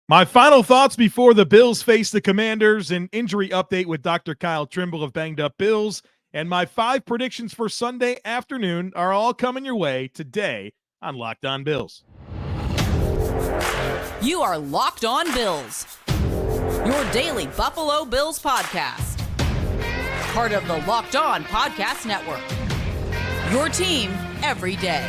My final thoughts before the Bills face the Commanders, an injury update with Dr. Kyle Trimble of Banged Up Bills, and my 5 predictions for Sunday afternoon are all coming your way today on Locked On Bills. You are Locked On Bills, your daily Buffalo Bills podcast. Part of the Locked On Podcast Network, your team every day.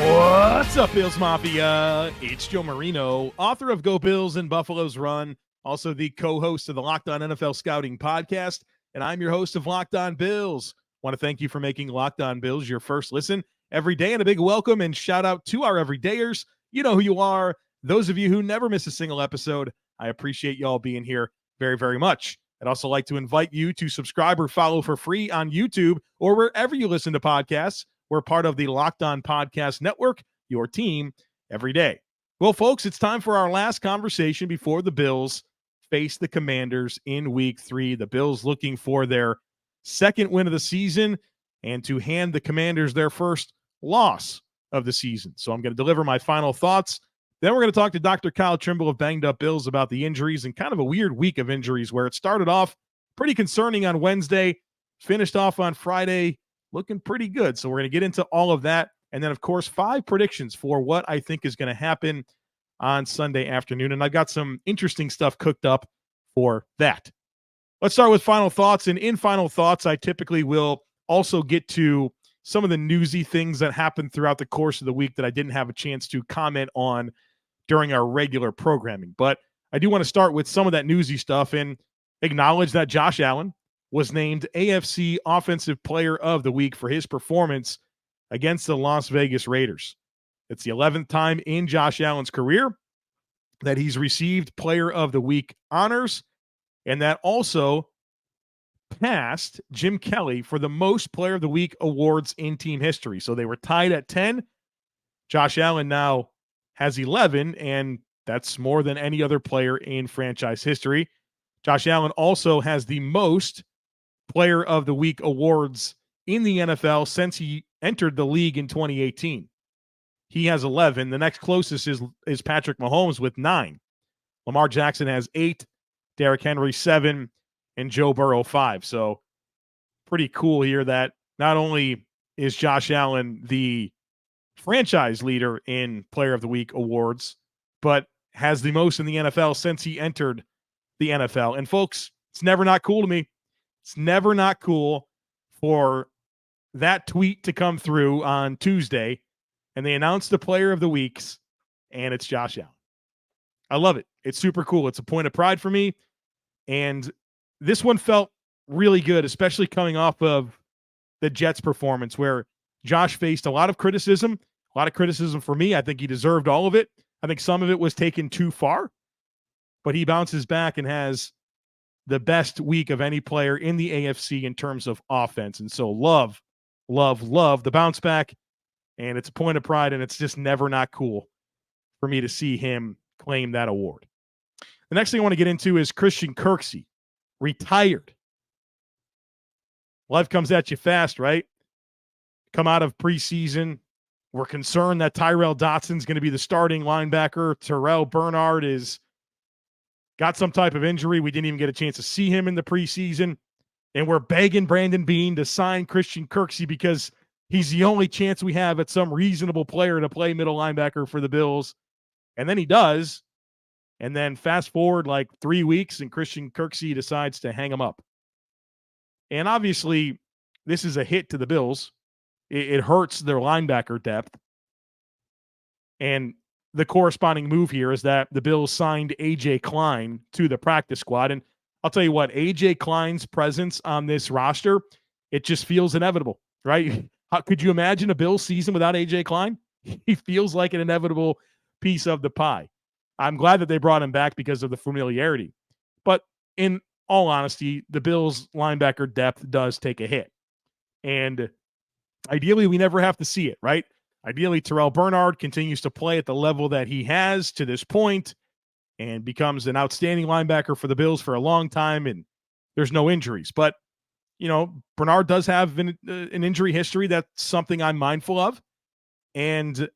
What's up, Bills Mafia? It's Joe Marino, author of Go Bills and Buffalo's Run, also the co-host of the Locked On NFL Scouting podcast, and I'm your host of Locked On Bills. Want to thank you for making Locked On Bills your first listen every day, and a big welcome and shout out to our everydayers. You know who you are. Those of you who never miss a single episode, I appreciate y'all being here very, very much. I'd also like to invite you to subscribe or follow for free on YouTube or wherever you listen to podcasts. We're part of the Locked On Podcast Network, your team every day. Well, folks, it's time for our last conversation before the Bills face the Commanders in Week 3. The Bills looking for their second win of the season and to hand the Commanders their first loss of the season. So I'm going to deliver my final thoughts. Then we're going to talk to Dr. Kyle Trimble of Banged Up Bills about the injuries and kind of a weird week of injuries where it started off pretty concerning on Wednesday, finished off on Friday, looking pretty good. So we're going to get into all of that. And then, of course, 5 predictions for what I think is going to happen on Sunday afternoon. And I've got some interesting stuff cooked up for that. Let's start with final thoughts. And in final thoughts, I typically will also get to some of the newsy things that happened throughout the course of the week that I didn't have a chance to comment on during our regular programming. But I do want to start with some of that newsy stuff and acknowledge that Josh Allen was named AFC Offensive Player of the Week for his performance against the Las Vegas Raiders. It's the 11th time in Josh Allen's career that he's received Player of the Week honors, and that also passed Jim Kelly for the most Player of the Week awards in team history. So they were tied at 10. Josh Allen now has 11, and that's more than any other player in franchise history. Josh Allen also has the most Player of the Week awards in the NFL since he entered the league in 2018. He has 11. The next closest is Patrick Mahomes with 9. Lamar Jackson has 8, Derrick Henry 7, and Joe Burrow 5. So pretty cool here that not only is Josh Allen the franchise leader in Player of the Week awards, but has the most in the NFL since he entered the NFL. And folks, it's never not cool to me. It's never not cool for that tweet to come through on Tuesday, and they announced the Player of the Weeks, and it's Josh Allen. I love it. It's super cool. It's a point of pride for me, and this one felt really good, especially coming off of the Jets' performance, where Josh faced a lot of criticism for me. I think he deserved all of it. I think some of it was taken too far, but he bounces back and has the best week of any player in the AFC in terms of offense. And so love the bounce back. And it's a point of pride, and it's just never not cool for me to see him claim that award. The next thing I want to get into is Christian Kirksey, retired. Life comes at you fast, right? Come out of preseason. We're concerned that Terrel Dotson is going to be the starting linebacker. Terrel Bernard is got some type of injury. We didn't even get a chance to see him in the preseason. And we're begging Brandon Beane to sign Christian Kirksey because he's the only chance we have at some reasonable player to play middle linebacker for the Bills. And then he does. And then fast forward like 3 weeks and Christian Kirksey decides to hang him up. And obviously, this is a hit to the Bills. It hurts their linebacker depth. And the corresponding move here is that the Bills signed A.J. Klein to the practice squad. And I'll tell you what, A.J. Klein's presence on this roster, it just feels inevitable, right? How could you imagine a Bills season without A.J. Klein? He feels like an inevitable piece of the pie. I'm glad that they brought him back because of the familiarity. But in all honesty, the Bills' linebacker depth does take a hit. And ideally, we never have to see it, right? Ideally, Terrel Bernard continues to play at the level that he has to this point and becomes an outstanding linebacker for the Bills for a long time, and there's no injuries. But Bernard does have an injury history. That's something I'm mindful of. And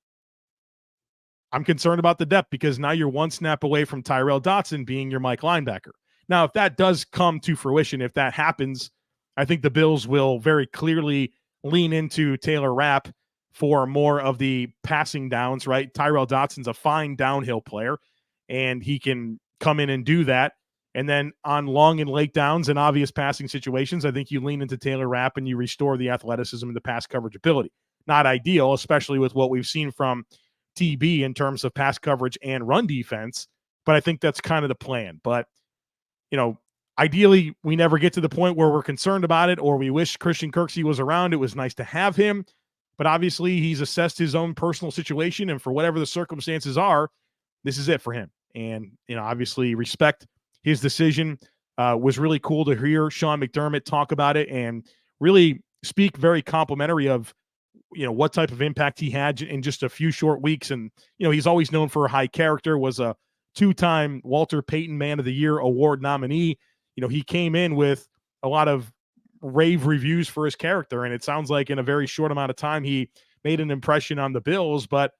I'm concerned about the depth because now you're one snap away from Terrel Dotson being your Mike linebacker. Now, if that does come to fruition, if that happens, I think the Bills will very clearly lean into Taylor Rapp for more of the passing downs, right? Terrel Dotson's a fine downhill player, and he can come in and do that. And then on long and late downs and obvious passing situations, I think you lean into Taylor Rapp and you restore the athleticism and the pass coverage ability. Not ideal, especially with what we've seen from TB in terms of pass coverage and run defense, but I think that's kind of the plan. But, ideally, we never get to the point where we're concerned about it or we wish Christian Kirksey was around. It was nice to have him, but obviously he's assessed his own personal situation, and for whatever the circumstances are, this is it for him. And, obviously respect his decision. Was really cool to hear Sean McDermott talk about it and really speak very complimentary of what type of impact he had in just a few short weeks. And, he's always known for a high character, was a 2-time Walter Payton Man of the Year award nominee. He came in with a lot of rave reviews for his character. And it sounds like in a very short amount of time, he made an impression on the Bills, but,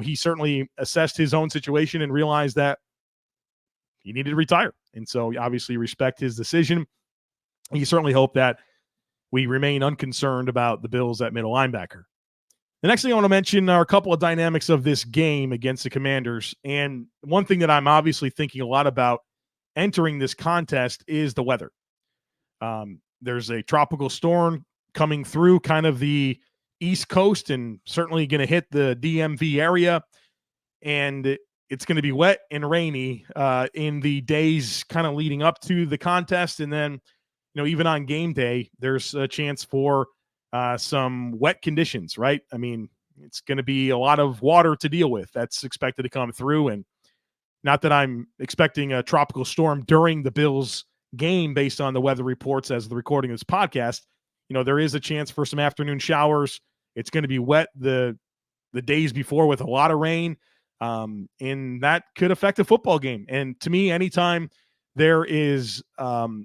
he certainly assessed his own situation and realized that he needed to retire. And so obviously respect his decision. You certainly hope that we remain unconcerned about the Bills at middle linebacker. The next thing I want to mention are a couple of dynamics of this game against the Commanders. And one thing that I'm obviously thinking a lot about entering this contest is the weather. There's a tropical storm coming through kind of the East Coast and certainly going to hit the DMV area. And it's going to be wet and rainy in the days kind of leading up to the contest. And then even on game day, there's a chance for some wet conditions, right? I mean, it's going to be a lot of water to deal with. That's expected to come through. And not that I'm expecting a tropical storm during the Bills game based on the weather reports as the recording of this podcast. There is a chance for some afternoon showers. It's going to be wet the days before with a lot of rain. And that could affect a football game. And to me, anytime there is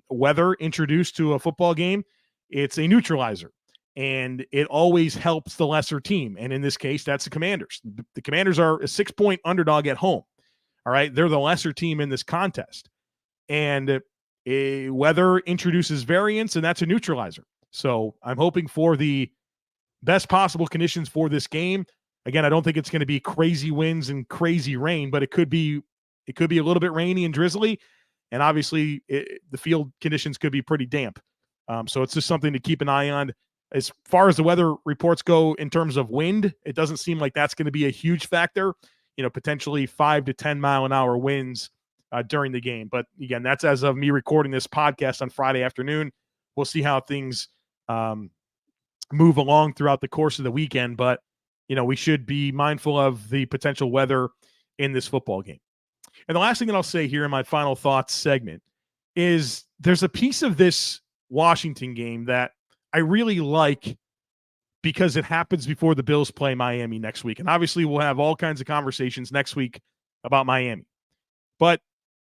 weather introduced to a football game, it's a neutralizer, and it always helps the lesser team. And in this case, that's the Commanders. The Commanders are a 6-point underdog at home. All right. They're the lesser team in this contest, and weather introduces variance, and that's a neutralizer. So I'm hoping for the best possible conditions for this game. Again, I don't think it's going to be crazy winds and crazy rain, but it could be a little bit rainy and drizzly. And obviously, the field conditions could be pretty damp. So it's just something to keep an eye on. As far as the weather reports go in terms of wind, it doesn't seem like that's going to be a huge factor. Potentially 5 to 10 mile an hour winds during the game. But again, that's as of me recording this podcast on Friday afternoon. We'll see how things move along throughout the course of the weekend. But, we should be mindful of the potential weather in this football game. And the last thing that I'll say here in my final thoughts segment is there's a piece of this Washington game that I really like because it happens before the Bills play Miami next week. And obviously we'll have all kinds of conversations next week about Miami. But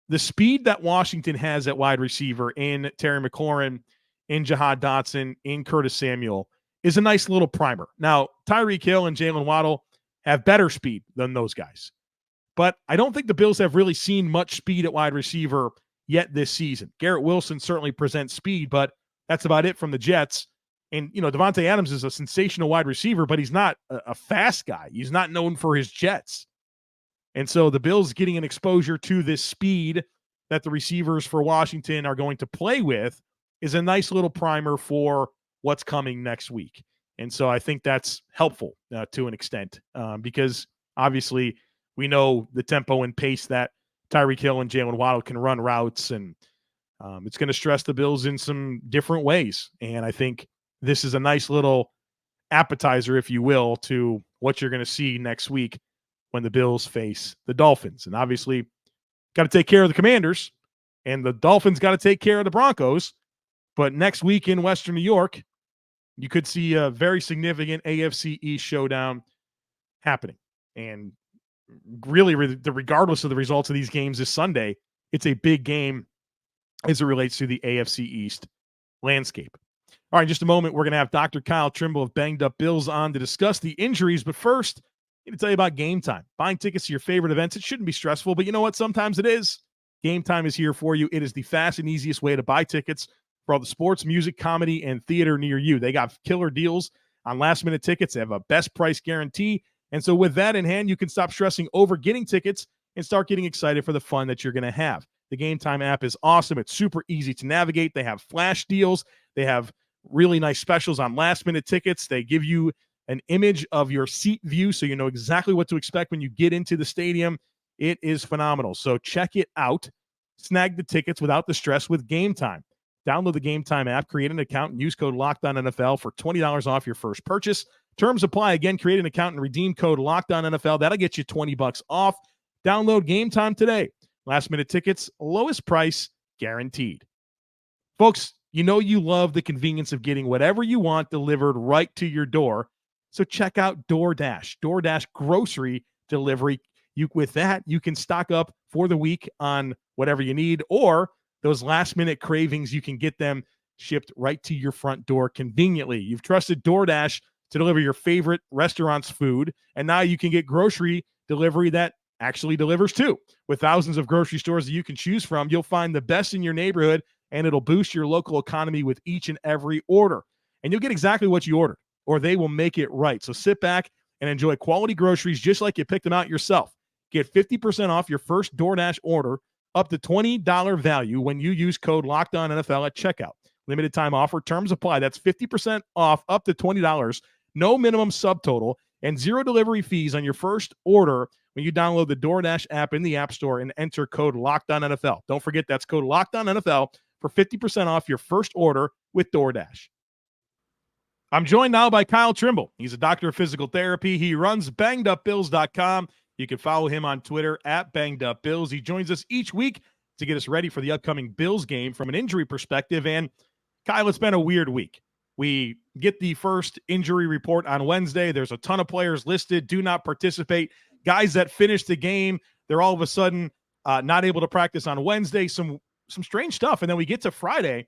the speed that Washington has at wide receiver in Terry McLaurin, in Jahan Dotson, in Curtis Samuel is a nice little primer. Now, Tyreek Hill and Jalen Waddle have better speed than those guys. But I don't think the Bills have really seen much speed at wide receiver yet this season. Garrett Wilson certainly presents speed, but that's about it from the Jets. And, Devontae Adams is a sensational wide receiver, but he's not a fast guy. He's not known for his jets. And so the Bills getting an exposure to this speed that the receivers for Washington are going to play with is a nice little primer for what's coming next week. And so I think that's helpful to an extent because obviously we know the tempo and pace that Tyreek Hill and Jalen Waddle can run routes, and it's going to stress the Bills in some different ways. And I think this is a nice little appetizer, if you will, to what you're going to see next week when the Bills face the Dolphins. And obviously, got to take care of the Commanders, and the Dolphins got to take care of the Broncos. But next week in Western New York, you could see a very significant AFC East showdown happening. And really, regardless of the results of these games this Sunday, it's a big game as it relates to the AFC East landscape. All right, in just a moment, we're going to have Dr. Kyle Trimble of Banged Up Bills on to discuss the injuries. But first, I'm going to tell you about Game Time. Buying tickets to your favorite events, it shouldn't be stressful, but you know what? Sometimes it is. Game Time is here for you. It is the fast and easiest way to buy tickets for all the sports, music, comedy, and theater near you. They got killer deals on last-minute tickets. They have a best price guarantee. And so with that in hand, you can stop stressing over getting tickets and start getting excited for the fun that you're going to have. The Game Time app is awesome. It's super easy to navigate. They have flash deals. They have really nice specials on last-minute tickets. They give you an image of your seat view so you know exactly what to expect when you get into the stadium. It is phenomenal. So check it out. Snag the tickets without the stress with Game Time. Download the Game Time app, create an account, and use code LOCKEDONNFL for $20 off your first purchase. Terms apply. Again, create an account and redeem code LOCKEDONNFL. That'll get you $20 off. Download Game Time today. Last-minute tickets, lowest price, guaranteed. Folks, you know you love the convenience of getting whatever you want delivered right to your door. So check out DoorDash. DoorDash grocery delivery. With that, you can stock up for the week on whatever you need, or those last-minute cravings, you can get them shipped right to your front door conveniently. You've trusted DoorDash to deliver your favorite restaurant's food, and now you can get grocery delivery that actually delivers too. With thousands of grocery stores that you can choose from, you'll find the best in your neighborhood, and it'll boost your local economy with each and every order. And you'll get exactly what you ordered, or they will make it right. So sit back and enjoy quality groceries just like you picked them out yourself. Get 50% off your first DoorDash order, up to $20 value when you use code LOCKEDONNFL at checkout. Limited time offer. Terms apply. That's 50% off up to $20. No minimum subtotal and zero delivery fees on your first order when you download the DoorDash app in the App Store and enter code LOCKEDONNFL. Don't forget that's code LOCKEDONNFL for 50% off your first order with DoorDash. I'm joined now by Kyle Trimble. He's a doctor of physical therapy. He runs bangedupbills.com. You can follow him on Twitter at bangedupbills. He joins us each week to get us ready for the upcoming Bills game from an injury perspective. And Kyle, it's been a weird week. We get the first injury report on Wednesday. There's a ton of players listed, do not participate. Guys that finished the game, they're all of a sudden not able to practice on Wednesday. Some strange stuff. And then we get to Friday,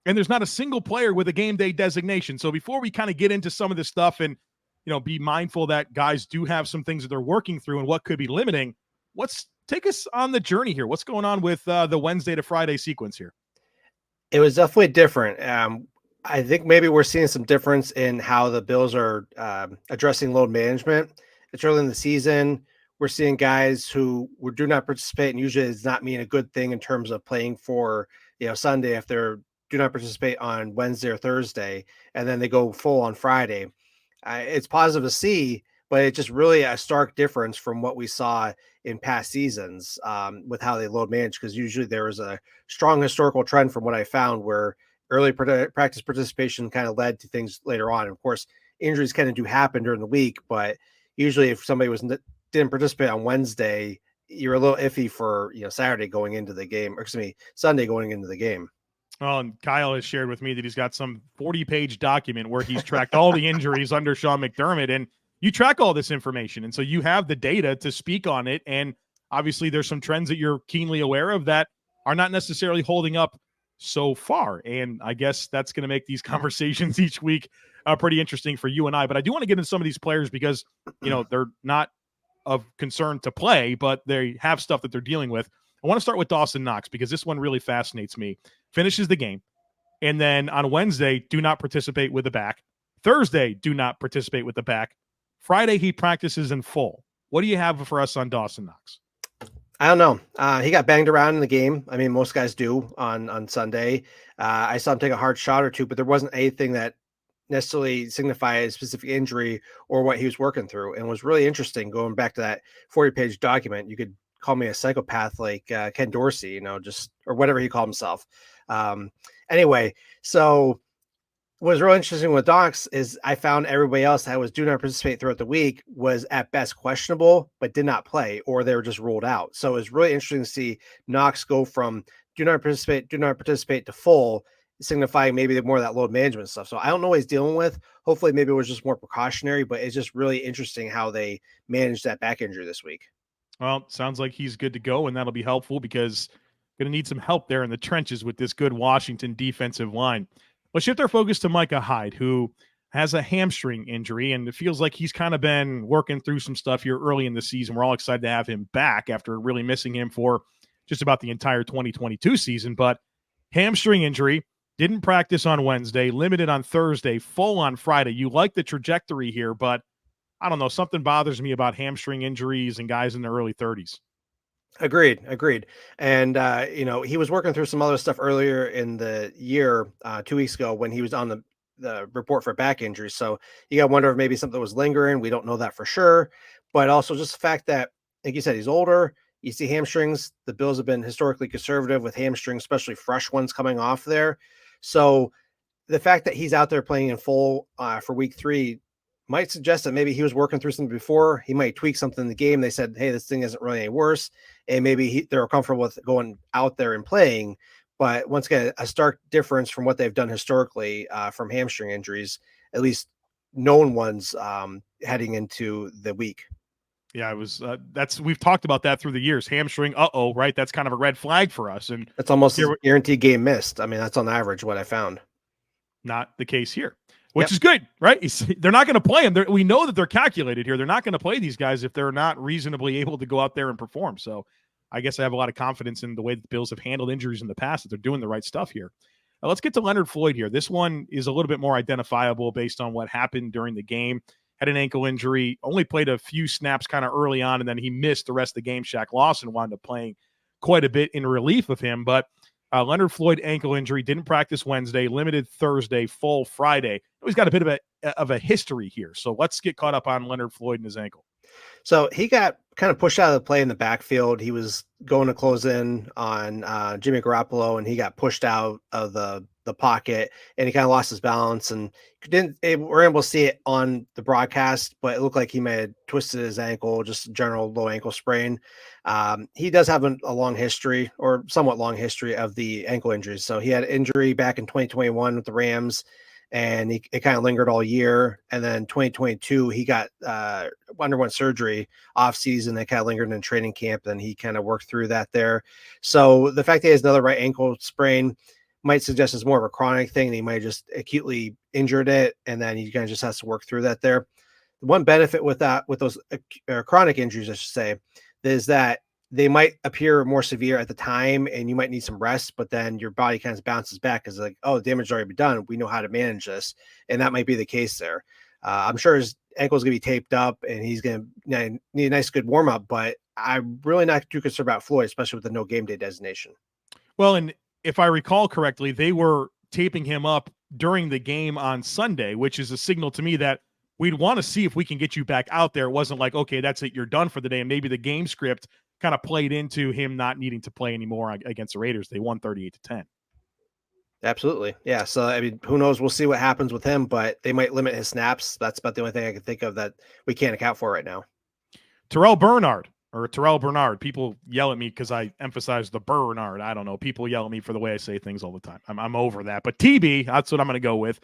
and there's not a single player with a game day designation. So before we kind of get into some of this stuff and be mindful that guys do have some things that they're working through and what could be limiting, take us on the journey here. What's going on with the Wednesday to Friday sequence here? It was definitely different. I think maybe we're seeing some difference in how the Bills are addressing load management. It's early in the season. We're seeing guys who do not participate, and usually does not mean a good thing in terms of playing for Sunday if they're do not participate on Wednesday or Thursday, and then they go full on Friday. It's positive to see, but it's just really a stark difference from what we saw in past seasons with how they load manage, because usually there is a strong historical trend from what I found where early practice participation kind of led to things later on. And of course, injuries kind of do happen during the week, but usually if somebody didn't participate on Wednesday, you're a little iffy for Saturday going into the game, or Sunday going into the game. Well, and Kyle has shared with me that he's got some 40-page document where he's tracked all the injuries under Sean McDermott, and you track all this information. And so you have the data to speak on it. And obviously there's some trends that you're keenly aware of that are not necessarily holding up so far. And I guess that's going to make these conversations each week pretty interesting for you and I. But I do want to get into some of these players because, they're not of concern to play, but they have stuff that they're dealing with. I want to start with Dawson Knox because this one really fascinates me. Finishes the game, and then on Wednesday, do not participate with the back. Thursday, do not participate with the back. Friday, he practices in full. What do you have for us on Dawson Knox? I don't know. He got banged around in the game. I mean, most guys do on Sunday. I saw him take a hard shot or two, but there wasn't anything that necessarily signified a specific injury or what he was working through. And it was really interesting going back to that 40-page document. You could call me a psychopath like Ken Dorsey, or whatever he called himself. Anyway, so what was really interesting with Knox is I found everybody else that was do not participate throughout the week was at best questionable, but did not play, or they were just ruled out. So it was really interesting to see Knox go from do not participate to full, signifying maybe more of that load management stuff. So I don't know what he's dealing with. Hopefully maybe it was just more precautionary, but it's just really interesting how they managed that back injury this week. Well, sounds like he's good to go, and that'll be helpful because going to need some help there in the trenches with this good Washington defensive line. Let's shift our focus to Micah Hyde, who has a hamstring injury, and it feels like he's kind of been working through some stuff here early in the season. We're all excited to have him back after really missing him for just about the entire 2022 season. But hamstring injury, didn't practice on Wednesday, limited on Thursday, full on Friday. You like the trajectory here, but I don't know, something bothers me about hamstring injuries and guys in their early 30s. Agreed. And, he was working through some other stuff earlier in the year, 2 weeks ago when he was on the report for back injury. So you got to wonder if maybe something was lingering. We don't know that for sure. But also just the fact that, like you said, he's older. You see hamstrings. The Bills have been historically conservative with hamstrings, especially fresh ones coming off there. So the fact that he's out there playing in full for week 3 might suggest that maybe he was working through something before. He might tweak something in the game. They said, hey, this thing isn't really any worse. And maybe they're comfortable with going out there and playing. But once again, a stark difference from what they've done historically from hamstring injuries, at least known ones heading into the week. Yeah, it was. We've talked about that through the years. Hamstring, right? That's kind of a red flag for us. And it's almost a guaranteed game missed. I mean, that's on average what I found. Not the case here, which is good, right? They're not going to play them. We know that they're calculated here. They're not going to play these guys if they're not reasonably able to go out there and perform. So I guess I have a lot of confidence in the way that the Bills have handled injuries in the past, that they're doing the right stuff here. Now, let's get to Leonard Floyd here. This one is a little bit more identifiable based on what happened during the game. Had an ankle injury, only played a few snaps kind of early on, and then he missed the rest of the game. Shaq Lawson wound up playing quite a bit in relief of him, but Leonard Floyd ankle injury, didn't practice Wednesday, limited Thursday, full Friday. He's got a bit of a history here. So let's get caught up on Leonard Floyd and his ankle. So he got kind of pushed out of the play in the backfield. He was going to close in on Jimmy Garoppolo, and he got pushed out of the pocket, and he kind of lost his balance, and we're able to see it on the broadcast, but it looked like he may have twisted his ankle, just a general low ankle sprain. He does have a long history, or somewhat long history, of the ankle injuries. So he had an injury back in 2021 with the Rams, and it kind of lingered all year. And then 2022, he got underwent surgery off season. That kind of lingered in training camp, and he kind of worked through that there. So the fact that he has another right ankle sprain might suggest it's more of a chronic thing, and he might just acutely injured it, and then he kind of just has to work through that there. The one benefit with those chronic injuries, I should say, is that they might appear more severe at the time, and you might need some rest, but then your body kind of bounces back as like, oh, damage has already been done. We know how to manage this. And that might be the case there. I'm sure his ankle is going to be taped up, and he's going to need a nice, good warm up, but I'm really not too concerned about Floyd, especially with the no game day designation. Well, and if I recall correctly, they were taping him up during the game on Sunday, which is a signal to me that we'd want to see if we can get you back out there. It wasn't like, okay, that's it, you're done for the day. And maybe the game script kind of played into him not needing to play anymore against the Raiders. They won 38-10. Absolutely. Yeah. So, I mean, who knows? We'll see what happens with him, but they might limit his snaps. That's about the only thing I can think of that we can't account for right now. Terrel Bernard. People yell at me because I emphasize the Bernard. I don't know. People yell at me for the way I say things all the time. I'm over that. But TB, that's what I'm going to go with.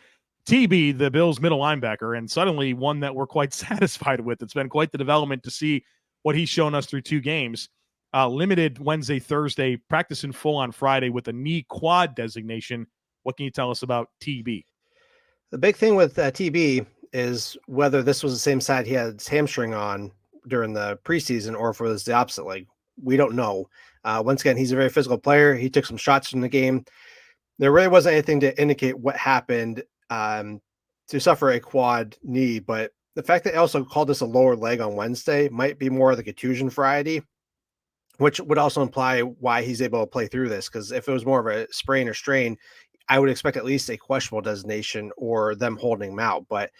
TB, the Bills' middle linebacker, and suddenly one that we're quite satisfied with. It's been quite the development to see what he's shown us through 2 games. Limited Wednesday, Thursday, practicing full on Friday with a knee quad designation. What can you tell us about TB? The big thing with TB is whether this was the same side he had his hamstring on during the preseason, or if it was the opposite leg. We don't know. Once again, he's a very physical player. He took some shots in the game. There really wasn't anything to indicate what happened to suffer a quad knee, but the fact that they also called this a lower leg on Wednesday might be more of the contusion variety, which would also imply why he's able to play through this. Because if it was more of a sprain or strain, I would expect at least a questionable designation or them holding him out. But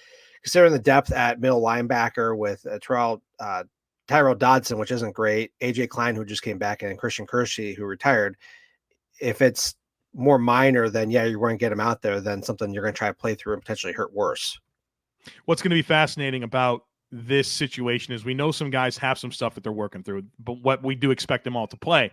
considering the depth at middle linebacker with Tyrell Dodson, which isn't great, AJ Klein, who just came back, and Christian Kirksey, who retired, if it's more minor, then yeah, you're going to get him out there, then something you're going to try to play through and potentially hurt worse. What's going to be fascinating about this situation is we know some guys have some stuff that they're working through, but what we do expect them all to play.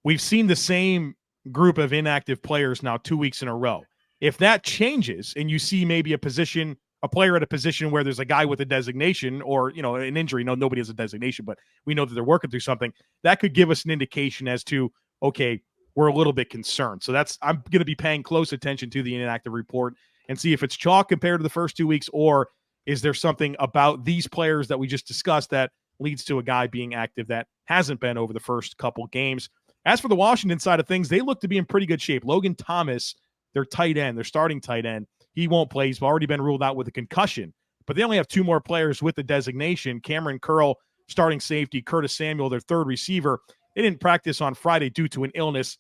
We've seen the same group of inactive players now 2 weeks in a row. If that changes and you see maybe a player at a position where there's a guy with a designation or, an injury, nobody has a designation, but we know that they're working through something, that could give us an indication as to, okay, we're a little bit concerned. So I'm going to be paying close attention to the inactive report and see if it's chalk compared to the first 2 weeks, or is there something about these players that we just discussed that leads to a guy being active that hasn't been over the first couple games. As for the Washington side of things, they look to be in pretty good shape. Logan Thomas, their tight end, their starting tight end, he won't play. He's already been ruled out with a concussion. But they only have 2 more players with the designation. Cameron Curl, starting safety, Curtis Samuel, their third receiver. They didn't practice on Friday due to an illness.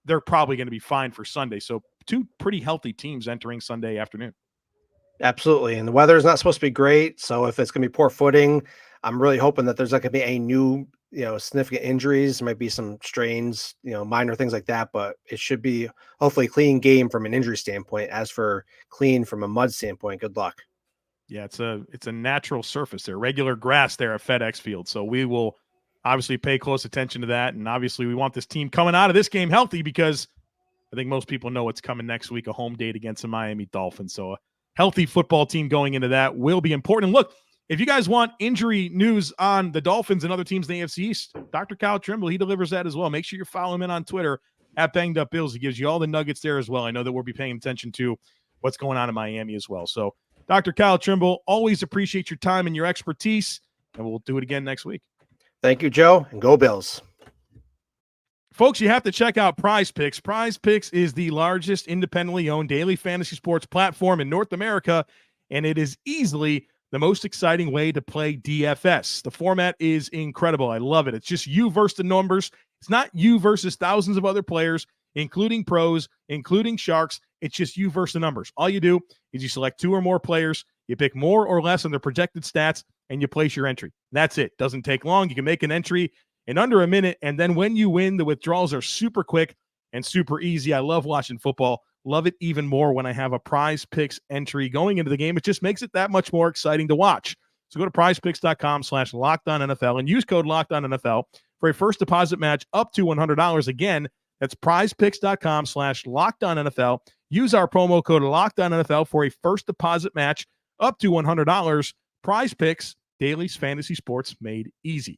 They're probably going to be fine for Sunday. So 2 pretty healthy teams entering Sunday afternoon. Absolutely. And the weather is not supposed to be great. So if it's going to be poor footing, I'm really hoping that there's not going to be any new, significant injuries. There might be some strains, minor things like that, but it should be hopefully a clean game from an injury standpoint. As for clean from a mud standpoint, good luck. Yeah, it's a natural surface there, regular grass there at FedEx Field. So we will obviously pay close attention to that. And obviously we want this team coming out of this game healthy, because I think most people know what's coming next week, a home date against the Miami Dolphins. So a healthy football team going into that will be important. And look, if you guys want injury news on the Dolphins and other teams in the AFC East, Dr. Kyle Trimble, he delivers that as well. Make sure you follow him in on Twitter at Banged Up Bills. He gives you all the nuggets there as well. I know that we'll be paying attention to what's going on in Miami as well. So Dr. Kyle Trimble, always appreciate your time and your expertise, and we'll do it again next week. Thank you, Joe, and go Bills. Folks, you have to check out Prize Picks. Prize Picks is the largest independently owned daily fantasy sports platform in North America, and it is easily the most exciting way to play DFS. The format is incredible. I love it. It's just you versus the numbers. It's not you versus thousands of other players, including pros, including sharks. It's just you versus the numbers. All you do is you select 2 or more players, you pick more or less on their projected stats, and you place your entry. That's it. Doesn't take long. You can make an entry in under a minute, and then when you win, the withdrawals are super quick and super easy. I love watching football. Love it even more when I have a Prize Picks entry going into the game. It just makes it that much more exciting to watch. So go to prizepicks.com/LockedOnNFL and use code LockedOnNFL for a first deposit match up to $100. Again, that's prizepicks.com/LockedOnNFL. Use our promo code LockedOnNFL for a first deposit match up to $100. Prize Picks, daily fantasy sports made easy.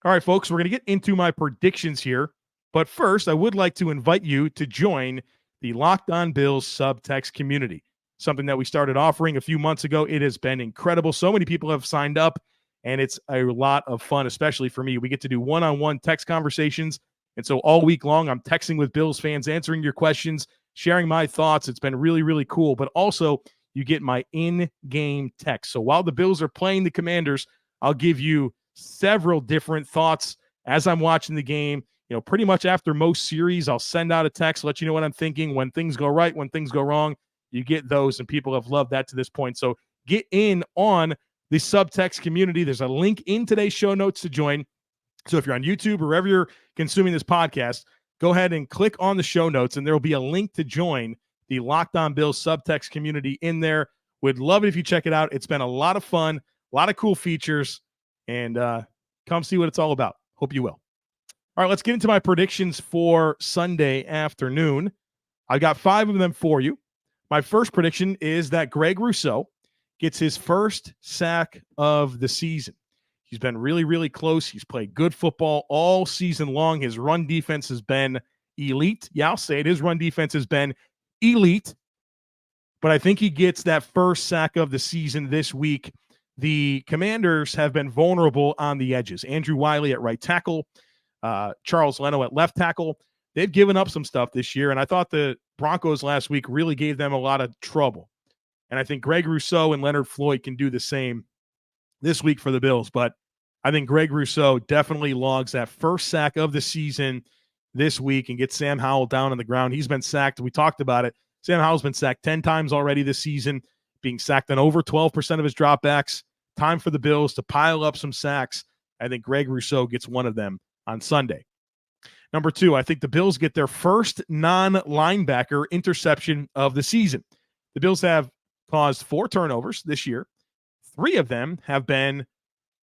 All right, folks, we're going to get into my predictions here. But first, I would like to invite you to join the Locked On Bills subtext community, something that we started offering a few months ago. It has been incredible. So many people have signed up, and it's a lot of fun, especially for me. We get to do one-on-one text conversations, and so all week long, I'm texting with Bills fans, answering your questions, sharing my thoughts. It's been really, really cool. But also, you get my in-game text. So while the Bills are playing the Commanders, I'll give you several different thoughts as I'm watching the game. Pretty much after most series, I'll send out a text, let you know what I'm thinking. When things go right, when things go wrong, you get those, and people have loved that to this point. So get in on the subtext community. There's a link in today's show notes to join. So if you're on YouTube or wherever you're consuming this podcast, go ahead and click on the show notes, and there will be a link to join the Locked On Bills subtext community in there. Would love it if you check it out. It's been a lot of fun, a lot of cool features, and come see what it's all about. Hope you will. All right, let's get into my predictions for Sunday afternoon. I got 5 of them for you. My first prediction is that Greg Rousseau gets his first sack of the season. He's been really, really close. He's played good football all season long. His run defense has been elite. Yeah, I'll say it. His run defense has been elite. But I think he gets that first sack of the season this week. The Commanders have been vulnerable on the edges. Andrew Wiley at right tackle, Charles Leno at left tackle. They've given up some stuff this year, and I thought the Broncos last week really gave them a lot of trouble. And I think Greg Rousseau and Leonard Floyd can do the same this week for the Bills. But I think Greg Rousseau definitely logs that first sack of the season this week and gets Sam Howell down on the ground. He's been sacked. We talked about it. Sam Howell's been sacked 10 times already this season, being sacked on over 12% of his dropbacks. Time for the Bills to pile up some sacks. I think Greg Rousseau gets one of them on Sunday. Number 2, I think the Bills get their first non-linebacker interception of the season. The Bills have caused 4 turnovers this year. 3 of them have been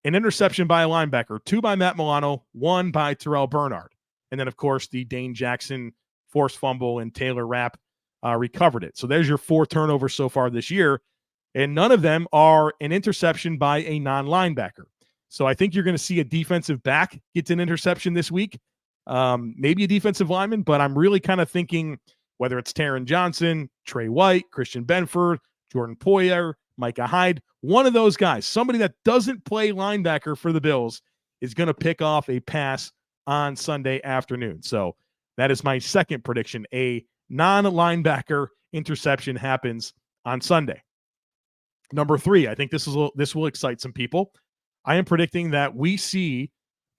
an interception by a linebacker, 2 by Matt Milano, 1 by Terrel Bernard. And then, of course, the Dane Jackson forced fumble and Taylor Rapp recovered it. So there's your 4 turnovers so far this year. And none of them are an interception by a non-linebacker. So I think you're going to see a defensive back get an interception this week. maybe a defensive lineman, but I'm really kind of thinking whether it's Taron Johnson, Trey White, Christian Benford, Jordan Poyer, Micah Hyde, one of those guys, somebody that doesn't play linebacker for the Bills, is going to pick off a pass on Sunday afternoon. So that is my second prediction. A non-linebacker interception happens on Sunday. Number 3, I think this will excite some people. I am predicting that we see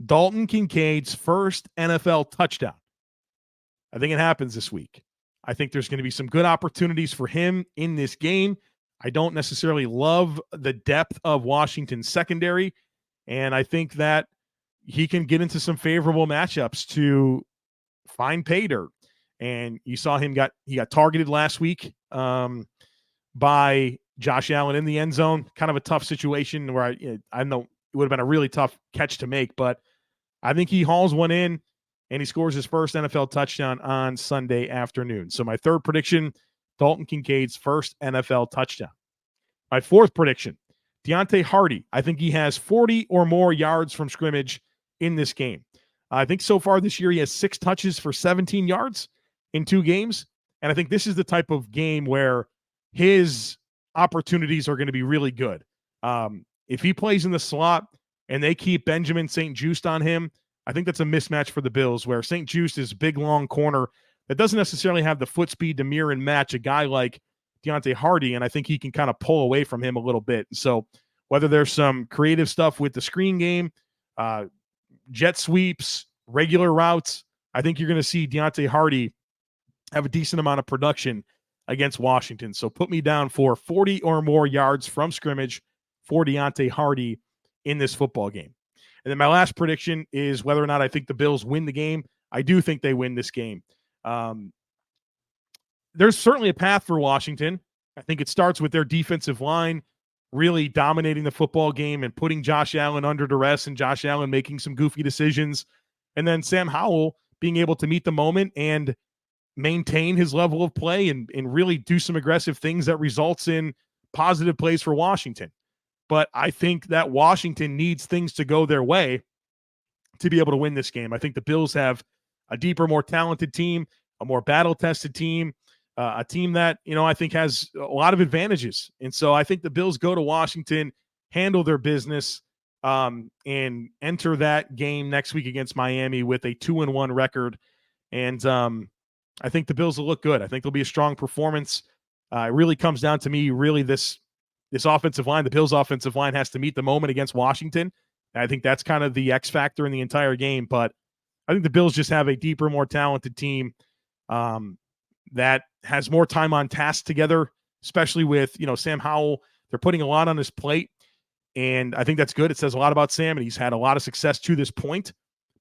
Dalton Kincaid's first NFL touchdown. I think it happens this week. I think there's going to be some good opportunities for him in this game. I don't necessarily love the depth of Washington's secondary, and I think that he can get into some favorable matchups to find pay dirt. And you saw he got targeted last week by Josh Allen in the end zone. Kind of a tough situation where I know it would have been a really tough catch to make, but I think he hauls one in and he scores his first NFL touchdown on Sunday afternoon. So my third prediction, Dalton Kincaid's first NFL touchdown. My fourth prediction, Deontay Hardy. I think he has 40 or more yards from scrimmage in this game. I think so far this year he has 6 touches for 17 yards in 2 games. And I think this is the type of game where his opportunities are going to be really good. If he plays in the slot and they keep Benjamin St-Juste on him, I think that's a mismatch for the Bills, where St-Juste is a big, long corner that doesn't necessarily have the foot speed to mirror and match a guy like Deontay Hardy, and I think he can kind of pull away from him a little bit. So whether there's some creative stuff with the screen game, jet sweeps, regular routes, I think you're going to see Deontay Hardy have a decent amount of production against Washington. So put me down for 40 or more yards from scrimmage for Deontay Hardy in this football game. And then my last prediction is whether or not I think the Bills win the game. I do think they win this game. There's certainly a path for Washington. I think it starts with their defensive line really dominating the football game and putting Josh Allen under duress and Josh Allen making some goofy decisions. And then Sam Howell being able to meet the moment and maintain his level of play and really do some aggressive things that results in positive plays for Washington. But I think that Washington needs things to go their way to be able to win this game. I think the Bills have a deeper, more talented team, a more battle-tested team, a team that, I think has a lot of advantages. And so I think the Bills go to Washington, handle their business, and enter that game next week against Miami with a 2-1 record. And I think the Bills will look good. I think there'll be a strong performance. It really comes down to me, really, this offensive line, the Bills' offensive line has to meet the moment against Washington. And I think that's kind of the X factor in the entire game. But I think the Bills just have a deeper, more talented team that has more time on task together, especially with, Sam Howell. They're putting a lot on his plate, and I think that's good. It says a lot about Sam, and he's had a lot of success to this point.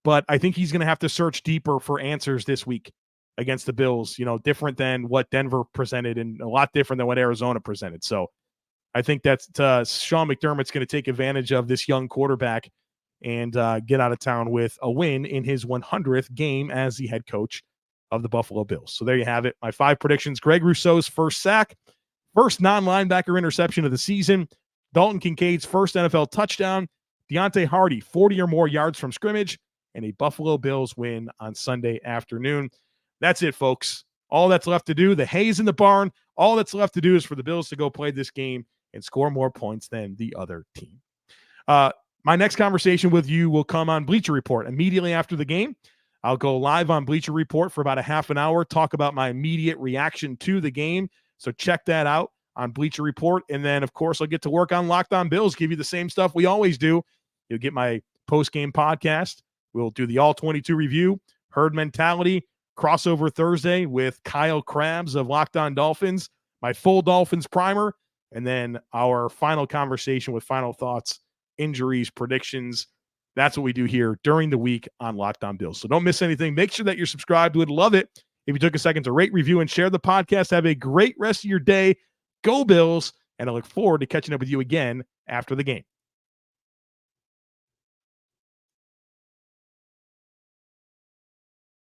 But I think he's going to have to search deeper for answers this week against the Bills, different than what Denver presented and a lot different than what Arizona presented. So I think that's Sean McDermott's going to take advantage of this young quarterback and get out of town with a win in his 100th game as the head coach of the Buffalo Bills. So there you have it. My 5 predictions: Gregory Rousseau's first sack, first non-linebacker interception of the season, Dalton Kincaid's first NFL touchdown, Deontay Hardy 40 or more yards from scrimmage, and a Buffalo Bills win on Sunday afternoon. That's it, folks. All that's left to do, the hay's in the barn. All that's left to do is for the Bills to go play this game and score more points than the other team. My next conversation with you will come on Bleacher Report immediately after the game. I'll go live on Bleacher Report for about a half an hour, talk about my immediate reaction to the game. So check that out on Bleacher Report. And then, of course, I'll get to work on Locked On Bills, give you the same stuff we always do. You'll get my post-game podcast. We'll do the All-22 review, Herd Mentality, crossover Thursday with Kyle Krabs of Locked On Dolphins, my full Dolphins primer, and then our final conversation with final thoughts, injuries, predictions. That's what we do here during the week on Locked On Bills. So don't miss anything. Make sure that you're subscribed. Would love it if you took a second to rate, review, and share the podcast. Have a great rest of your day. Go Bills, and I look forward to catching up with you again after the game.